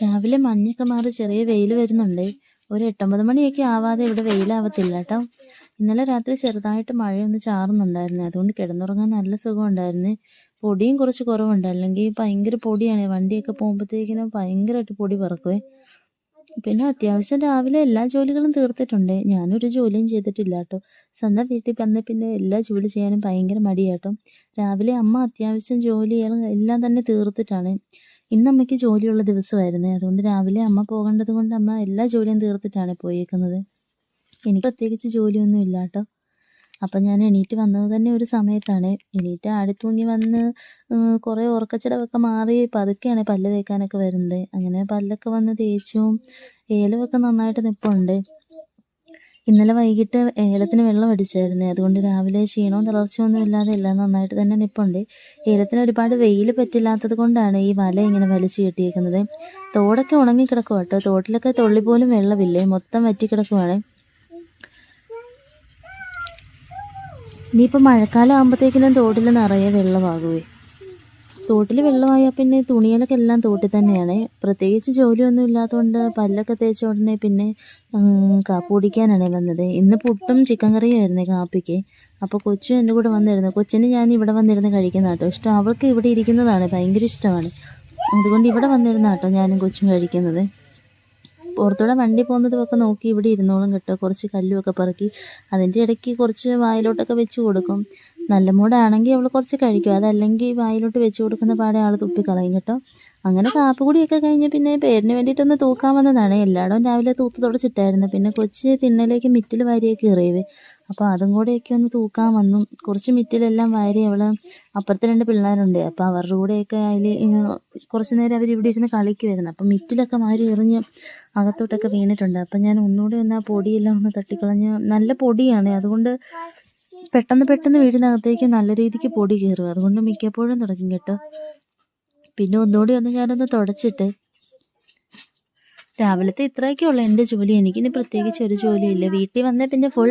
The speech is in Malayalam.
രാവിലെ മഞ്ഞൊക്കെ മാറി ചെറിയ വെയിൽ വരുന്നുണ്ട്. ഒരു 8-9 മണിയൊക്കെ ആവാതെ ഇവിടെ വെയിലാവത്തില്ല കേട്ടോ. ഇന്നലെ രാത്രി ചെറുതായിട്ട് മഴയൊന്ന് ചാറുന്നുണ്ടായിരുന്നു. അതുകൊണ്ട് കിടന്നുറങ്ങാൻ നല്ല സുഖമുണ്ടായിരുന്നു. പൊടിയും കുറച്ച് കുറവുണ്ട്. അല്ലെങ്കിൽ ഭയങ്കര പൊടിയാണ്. വണ്ടിയൊക്കെ പോകുമ്പോഴത്തേക്കിനും ഭയങ്കരമായിട്ട് പൊടി പറക്കുവേ. പിന്നെ അത്യാവശ്യം രാവിലെ എല്ലാ ജോലികളും തീർത്തിട്ടുണ്ട്. ഞാനൊരു ജോലിയും ചെയ്തിട്ടില്ല കേട്ടോ. സ്വന്തം വീട്ടിൽ വന്ന പിന്നെ എല്ലാ ജോലി ചെയ്യാനും ഭയങ്കര മടിയാട്ടോ. രാവിലെ അമ്മ അത്യാവശ്യം ജോലികളും എല്ലാം തന്നെ തീർത്തിട്ടാണ്. ഇന്ന് അമ്മയ്ക്ക് ജോലിയുള്ള ദിവസമായിരുന്നു. അതുകൊണ്ട് രാവിലെ അമ്മ പോകേണ്ടത് കൊണ്ട് അമ്മ എല്ലാ ജോലിയും തീർത്തിട്ടാണ് പോയേക്കുന്നത്. എനിക്ക് പ്രത്യേകിച്ച് ജോലിയൊന്നും ഇല്ല കേട്ടോ. അപ്പം ഞാൻ എണീറ്റ് വന്നത് തന്നെ ഒരു സമയത്താണ്. എണീറ്റ് ആടിത്തൂങ്ങി വന്ന് കുറേ ഉറക്കച്ചടവൊക്കെ മാറി പതുക്കെയാണ് പല്ല് തേക്കാനൊക്കെ വരുന്നത്. അങ്ങനെ പല്ലൊക്കെ വന്ന് തേച്ചും ഏലമൊക്കെ നന്നായിട്ട് നിൽപ്പുണ്ട്. ഇന്നലെ വൈകിട്ട് ഏലത്തിന് വെള്ളം അടിച്ചായിരുന്നു. അതുകൊണ്ട് രാവിലെ ക്ഷീണവും തളർച്ചയൊന്നും ഇല്ലാതെ എല്ലാം നന്നായിട്ട് തന്നെ നിൽപ്പുണ്ട്. ഏലത്തിന് ഒരുപാട് വെയിൽ പറ്റില്ലാത്തത് കൊണ്ടാണ് ഈ വല ഇങ്ങനെ വലിച്ചു കെട്ടിയേക്കുന്നത്. തോടൊക്കെ ഉണങ്ങിക്കിടക്കും കേട്ടോ. തോട്ടിലൊക്കെ തുള്ളി പോലും വെള്ളമില്ലേ, മൊത്തം വറ്റിക്കിടക്കുവാണ്. ഇനിയിപ്പോൾ മഴക്കാലം ആകുമ്പോഴത്തേക്കിനും തോട്ടിൽ നിറയെ വെള്ളമാകുമേ. തോട്ടിൽ വെള്ളമായാൽ പിന്നെ തുണികളൊക്കെ എല്ലാം തോട്ടിൽ തന്നെയാണ്. പ്രത്യേകിച്ച് ജോലിയൊന്നും ഇല്ലാത്തതുകൊണ്ട് പല്ലൊക്കെ തേച്ച ഉടനെ പിന്നെ കാപ്പി കുടിക്കാനാണ് വന്നത്. ഇന്ന് പുട്ടും ചിക്കൻ കറിയായിരുന്നു കാപ്പിക്ക്. അപ്പോൾ കൊച്ചു എൻ്റെ കൂടെ വന്നിരുന്നു. കൊച്ചിന് ഞാൻ ഇവിടെ വന്നിരുന്ന് കഴിക്കുന്ന കേട്ടോ ഇഷ്ടം. അവൾക്ക് ഇവിടെ ഇരിക്കുന്നതാണ് ഭയങ്കര ഇഷ്ടമാണ്. അതുകൊണ്ട് ഇവിടെ വന്നിരുന്ന കേട്ടോ ഞാനും കൊച്ചും കഴിക്കുന്നത്. പുറത്തൂടെ വണ്ടി പോകുന്നതൊക്കെ നോക്കി ഇവിടെ ഇരുന്നോളും കേട്ടോ. കുറച്ച് കല്ലുമൊക്കെ പറക്കി അതിൻ്റെ ഇടയ്ക്ക് കുറച്ച് വായിലോട്ടൊക്കെ വെച്ച് കൊടുക്കും. നല്ല മൂടാണെങ്കിൽ അവൾ കുറച്ച് കഴിക്കും. അതല്ലെങ്കിൽ വായിലോട്ട് വെച്ച് കൊടുക്കുന്ന പാടെ ആൾ തുപ്പിക്കളയും കേട്ടോ. അങ്ങനെ കാപ്പുകൂടിയൊക്കെ കഴിഞ്ഞ് പിന്നെ പേരിന് വേണ്ടിയിട്ടൊന്ന് തൂക്കാൻ വന്നതാണ്. എല്ലായിടവും രാവിലെ തൂത്ത് തുടച്ചിട്ടായിരുന്നു. പിന്നെ കൊച്ച് തിണ്ണയിലേക്ക് മിറ്റിൽ വാരിയൊക്കെ എറിയുവേ. അപ്പോൾ അതും കൂടെയൊക്കെ ഒന്ന് തൂക്കാൻ വന്നു. കുറച്ച് മിറ്റിലെല്ലാം വാരി അവൾ അപ്പുറത്തെ 2 പിള്ളേരുണ്ട്. അപ്പോൾ അവരുടെ കൂടെയൊക്കെ അതിൽ കുറച്ച് നേരം അവരിവിടെ ഇരുന്ന് കളിക്കുമായിരുന്നു. അപ്പം മിറ്റിലൊക്കെ വാരി എറിഞ്ഞ് അകത്തോട്ടൊക്കെ വീണിട്ടുണ്ട്. അപ്പം ഞാൻ ഒന്നുകൂടെ ഒന്ന് ആ പൊടിയെല്ലാം ഒന്ന് തട്ടിക്കളഞ്ഞ്, നല്ല പൊടിയാണ്. അതുകൊണ്ട് പെട്ടെന്ന് വീടിനകത്തേക്ക് നല്ല രീതിക്ക് പൊടി കയറും. അതുകൊണ്ട് മിക്കപ്പോഴും തുടങ്ങും കേട്ടോ. പിന്നെ ഒന്നുകൂടി ഞാനൊന്ന് തുടച്ചിട്ട് രാവിലത്തെ ഇത്രയൊക്കെ ഉള്ളൂ എൻ്റെ ജോലി. എനിക്കിനി പ്രത്യേകിച്ച് ഒരു ജോലിയില്ല. വീട്ടിൽ വന്നാൽ പിന്നെ ഫുൾ